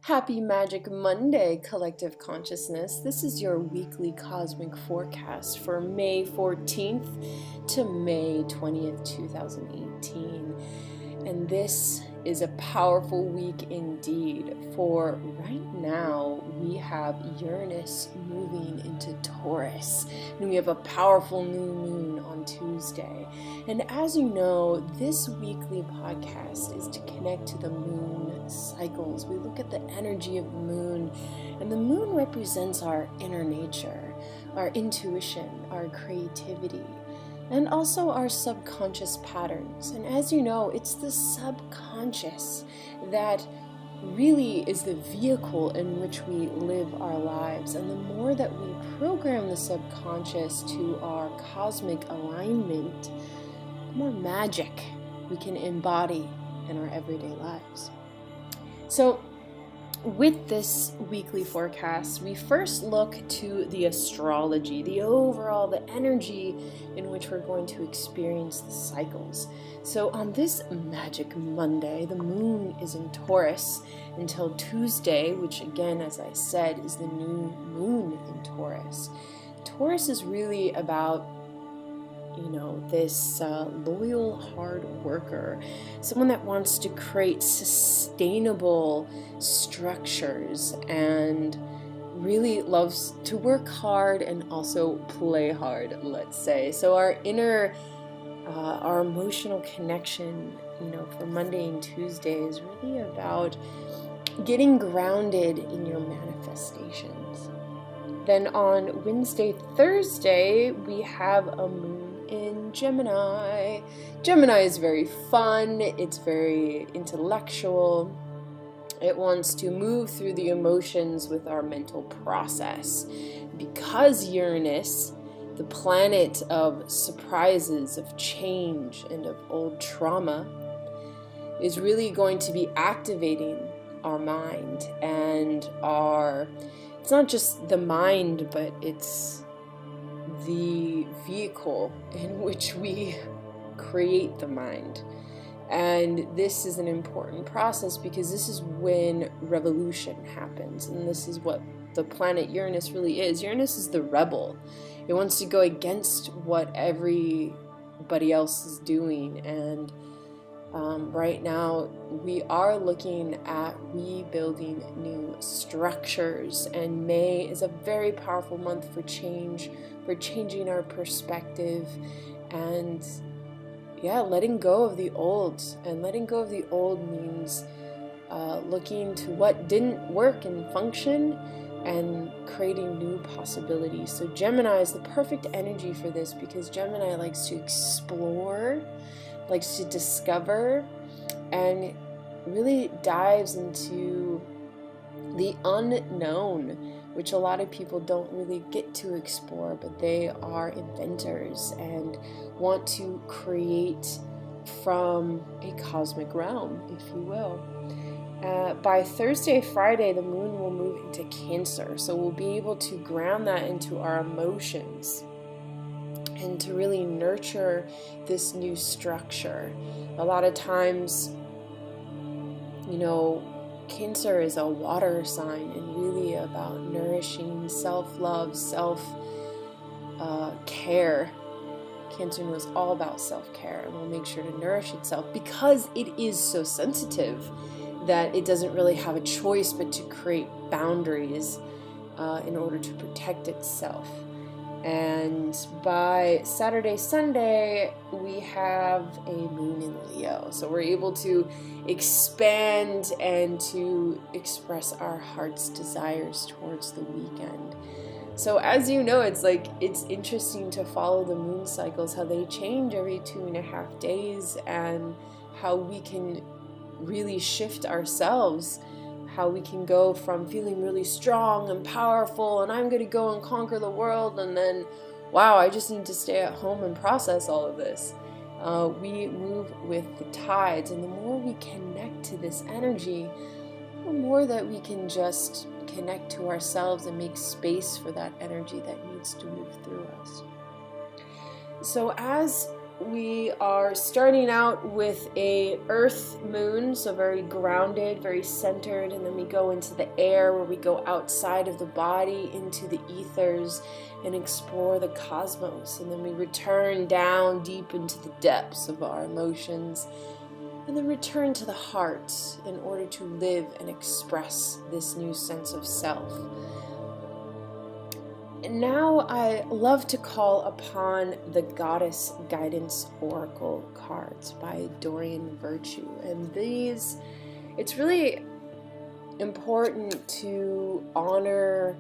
Happy Magic Monday, Collective Consciousness. This is your weekly cosmic forecast for May 14th to May 20th, 2018. And this is a powerful week indeed, for right now we have Uranus moving into Taurus, and we have a powerful new moon on Tuesday. And as you know, this weekly podcast is to connect to the moon cycles. We look at the energy of the moon, and the moon represents our inner nature, our intuition, our creativity, and also our subconscious patterns. And as you know, it's the subconscious that really is the vehicle in which we live our lives. And the more that we program the subconscious to our cosmic alignment, the more magic we can embody in our everyday lives. So with this weekly forecast, we first look to the astrology, the energy in which we're going to experience the cycles. So on this Magic Monday, the moon is in Taurus until Tuesday, which again, as I said, is the new moon in Taurus. Taurus is really about this loyal hard worker, someone that wants to create sustainable structures and really loves to work hard and also play hard, let's say. So our emotional connection, for Monday and Tuesday is really about getting grounded in your manifestations. Then on Wednesday, Thursday, we have a moon in Gemini. Gemini is very fun, it's very intellectual. It wants to move through the emotions with our mental process. Because Uranus, the planet of surprises, of change, and of old trauma, is really going to be activating our mind and it's not just the mind, but it's the vehicle in which we create the mind. And this is an important process because this is when revolution happens, and this is what the planet Uranus really is. Uranus is the rebel. It wants to go against what everybody else is doing, and right now we are looking at rebuilding new structures, and May is a very powerful month for change, for changing our perspective, and letting go of the old. And letting go of the old means looking to what didn't work and function and creating new possibilities. So Gemini is the perfect energy for this because Gemini likes to explore, likes to discover, and really dives into the unknown, which a lot of people don't really get to explore, but they are inventors and want to create from a cosmic realm, if you will. By Thursday, Friday, the moon will move into Cancer, so we'll be able to ground that into our emotions and to really nurture this new structure. A lot of times, Cancer is a water sign and really about nourishing self-love, self-care. Cancer knows all about self-care and will make sure to nourish itself because it is so sensitive that it doesn't really have a choice but to create boundaries in order to protect itself. And by Saturday, Sunday, we have a moon in Leo. So we're able to expand and to express our heart's desires towards the weekend. So as you know, it's interesting to follow the moon cycles, how they change every 2.5 days, and how we can really shift ourselves, how we can go from feeling really strong and powerful and I'm going to go and conquer the world, and then, wow, I just need to stay at home and process all of this. We move with the tides, and the more we connect to this energy, the more that we can just connect to ourselves and make space for that energy that needs to move through us. So as we are starting out with a earth moon, so very grounded, very centered, and then we go into the air where we go outside of the body into the ethers and explore the cosmos, and then we return down deep into the depths of our emotions and then return to the heart in order to live and express this new sense of self. And now I love to call upon the Goddess Guidance Oracle cards by Dorian Virtue. And these, it's really important to honor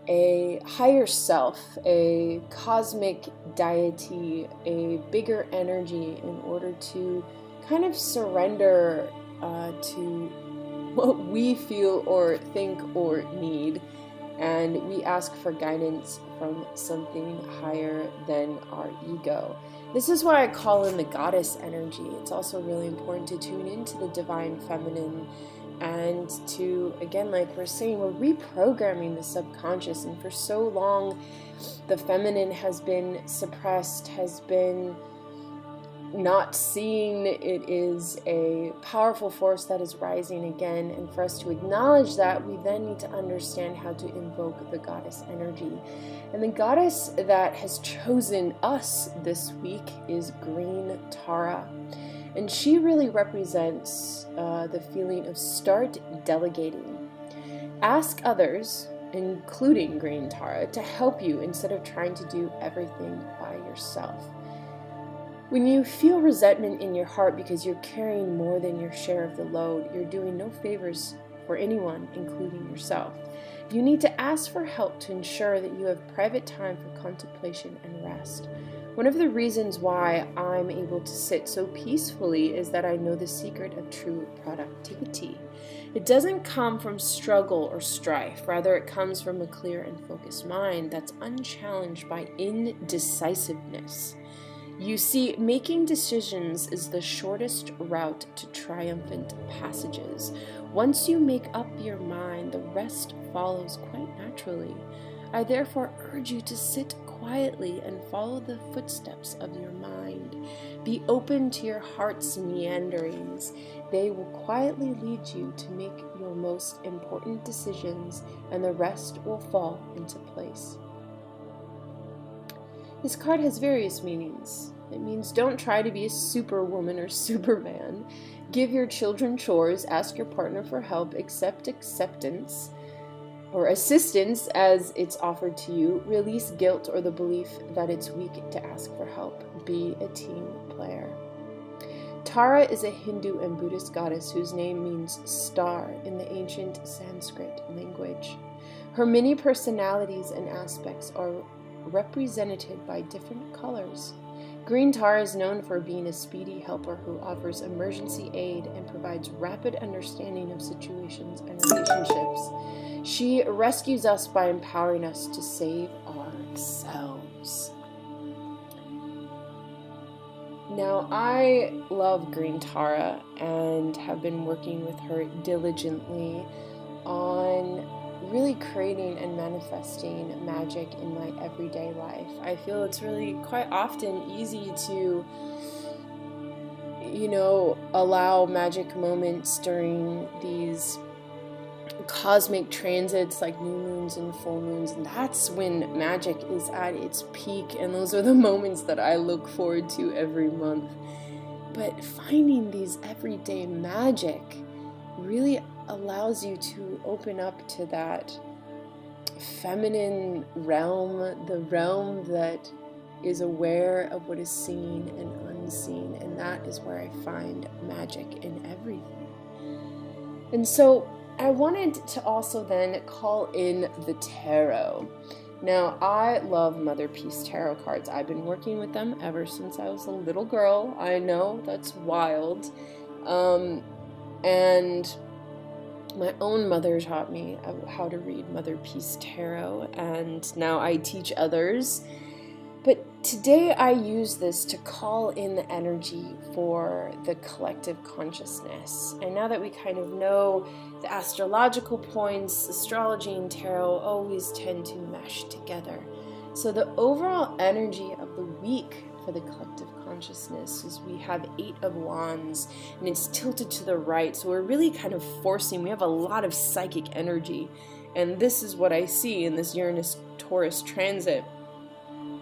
a higher self, a cosmic deity, a bigger energy in order to kind of surrender to what we feel or think or need. And we ask for guidance from something higher than our ego. This is why I call in the goddess energy. It's also really important to tune into the divine feminine and to, again, like we're saying, we're reprogramming the subconscious. And for so long, the feminine has been suppressed, has been not seen. It is a powerful force that is rising again, and for us to acknowledge that, we then need to understand how to invoke the goddess energy. And the goddess that has chosen us this week is Green Tara, and she really represents the feeling of start delegating. Ask others, including Green Tara, to help you instead of trying to do everything by yourself. When you feel resentment in your heart because you're carrying more than your share of the load, you're doing no favors for anyone, including yourself. You need to ask for help to ensure that you have private time for contemplation and rest. One of the reasons why I'm able to sit so peacefully is that I know the secret of true productivity. It doesn't come from struggle or strife. Rather, it comes from a clear and focused mind that's unchallenged by indecisiveness. You see, making decisions is the shortest route to triumphant passages. Once you make up your mind, the rest follows quite naturally. I therefore urge you to sit quietly and follow the footsteps of your mind. Be open to your heart's meanderings. They will quietly lead you to make your most important decisions, and the rest will fall into place. This card has various meanings. It means don't try to be a superwoman or superman. Give your children chores, ask your partner for help, accept acceptance or assistance as it's offered to you. Release guilt or the belief that it's weak to ask for help. Be a team player. Tara is a Hindu and Buddhist goddess whose name means star in the ancient Sanskrit language. Her many personalities and aspects are represented by different colors. Green Tara is known for being a speedy helper who offers emergency aid and provides rapid understanding of situations and relationships. She rescues us by empowering us to save ourselves. Now, I love Green Tara and have been working with her diligently on really creating and manifesting magic in my everyday life. I feel it's really quite often easy to, allow magic moments during these cosmic transits like new moons and full moons, and that's when magic is at its peak, and those are the moments that I look forward to every month. But finding these everyday magic really allows you to open up to that feminine realm, the realm that is aware of what is seen and unseen, and that is where I find magic in everything. And so I wanted to also then call in the tarot. Now, I love Mother Peace tarot cards. I've been working with them ever since I was a little girl. I know, that's wild. And my own mother taught me how to read Mother Peace Tarot, and now I teach others. But today I use this to call in the energy for the collective consciousness. And now that we kind of know the astrological points, astrology and tarot always tend to mesh together. So the overall energy of the week for the collective consciousness is we have 8 of Wands, and it's tilted to the right. So we're really kind of forcing, we have a lot of psychic energy. And this is what I see in this Uranus-Taurus transit,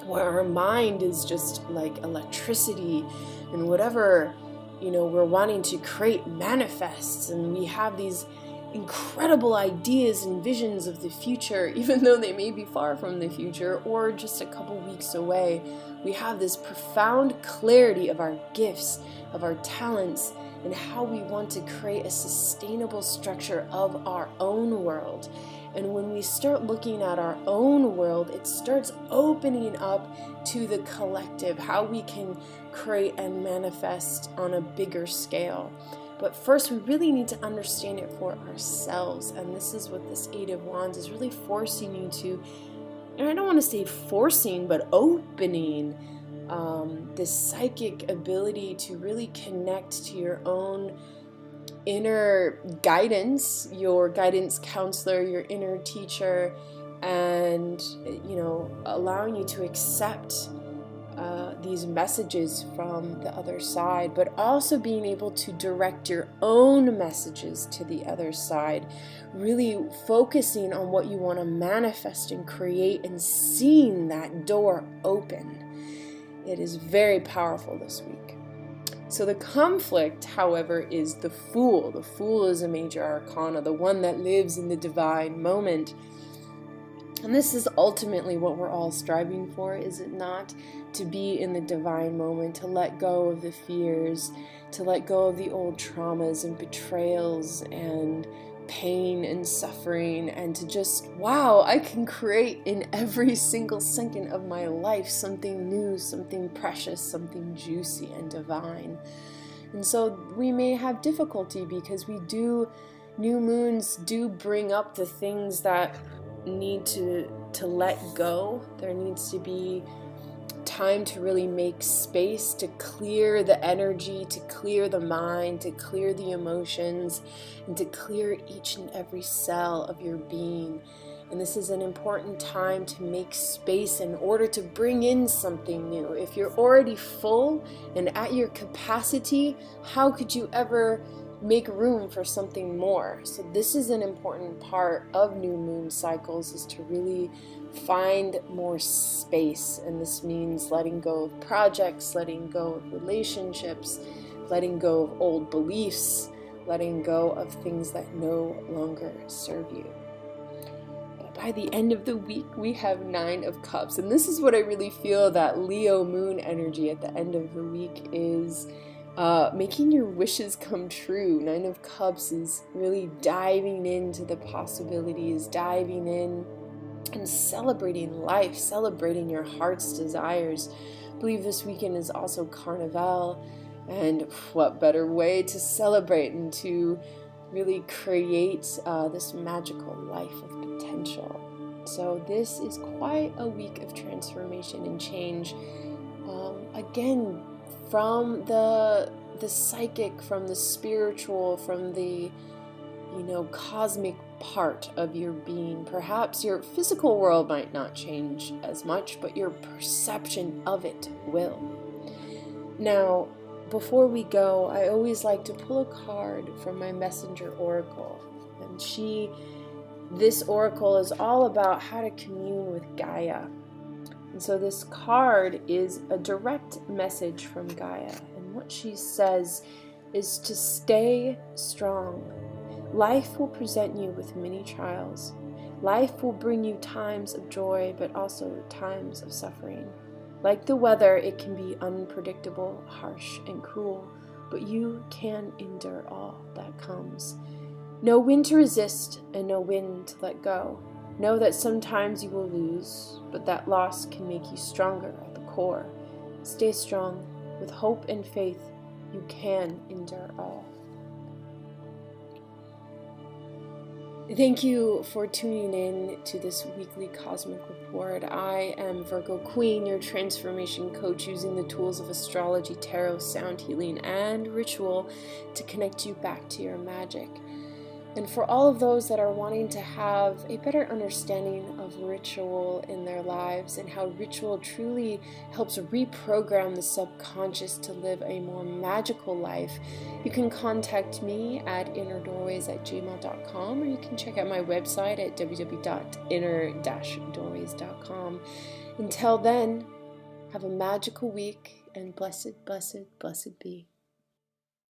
where our mind is just like electricity, and whatever, we're wanting to create manifests, and we have these incredible ideas and visions of the future, even though they may be far from the future or just a couple weeks away. We have this profound clarity of our gifts, of our talents, and how we want to create a sustainable structure of our own world. And when we start looking at our own world, it starts opening up to the collective, how we can create and manifest on a bigger scale. But first, we really need to understand it for ourselves. And this is what this 8 of Wands is really forcing you to, and I don't want to say forcing, but opening this psychic ability to really connect to your own inner guidance, your guidance counselor, your inner teacher, and, allowing you to accept these messages from the other side, but also being able to direct your own messages to the other side, really focusing on what you want to manifest and create and seeing that door open. It is very powerful this week. So the conflict, however, is the Fool. The Fool is a major arcana, the one that lives in the divine moment. And this is ultimately what we're all striving for, is it not? To be in the divine moment, to let go of the fears, to let go of the old traumas and betrayals and pain and suffering, and to just, wow, I can create in every single second of my life something new, something precious, something juicy and divine. And so we may have difficulty because new moons do bring up the things that need to let go. There needs to be time to really make space, to clear the energy, to clear the mind, to clear the emotions, and to clear each and every cell of your being. And this is an important time to make space in order to bring in something new. If you're already full and at your capacity, how could you ever make room for something more? So this is an important part of new moon cycles, is to really find more space. And this means letting go of projects, letting go of relationships, letting go of old beliefs, letting go of things that no longer serve you. But by the end of the week, we have 9 of Cups. And this is what I really feel that Leo moon energy at the end of the week is making your wishes come true. 9 of Cups is really diving into the possibilities, diving in and celebrating life, celebrating your heart's desires. I believe this weekend is also Carnival, and what better way to celebrate and to really create this magical life of potential. So this is quite a week of transformation and change. Again, from the psychic, from the spiritual, from the cosmic part of your being. Perhaps your physical world might not change as much, but your perception of it will. Now, before we go, I always like to pull a card from my messenger oracle, and this oracle is all about how to commune with Gaia. And so this card is a direct message from Gaia, and what she says is to stay strong. Life will present you with many trials. Life will bring you times of joy, but also times of suffering. Like the weather, it can be unpredictable, harsh, and cruel, but you can endure all that comes. Know when to resist and know when to let go. Know that sometimes you will lose, but that loss can make you stronger at the core. Stay strong. With hope and faith, you can endure all. Thank you for tuning in to this weekly Cosmic Report. I am Virgo Queen, your transformation coach, using the tools of astrology, tarot, sound healing, and ritual to connect you back to your magic. And for all of those that are wanting to have a better understanding of ritual in their lives and how ritual truly helps reprogram the subconscious to live a more magical life, you can contact me at innerdoorways@gmail.com, or you can check out my website at www.inner-doorways.com. Until then, have a magical week, and blessed, blessed, blessed be.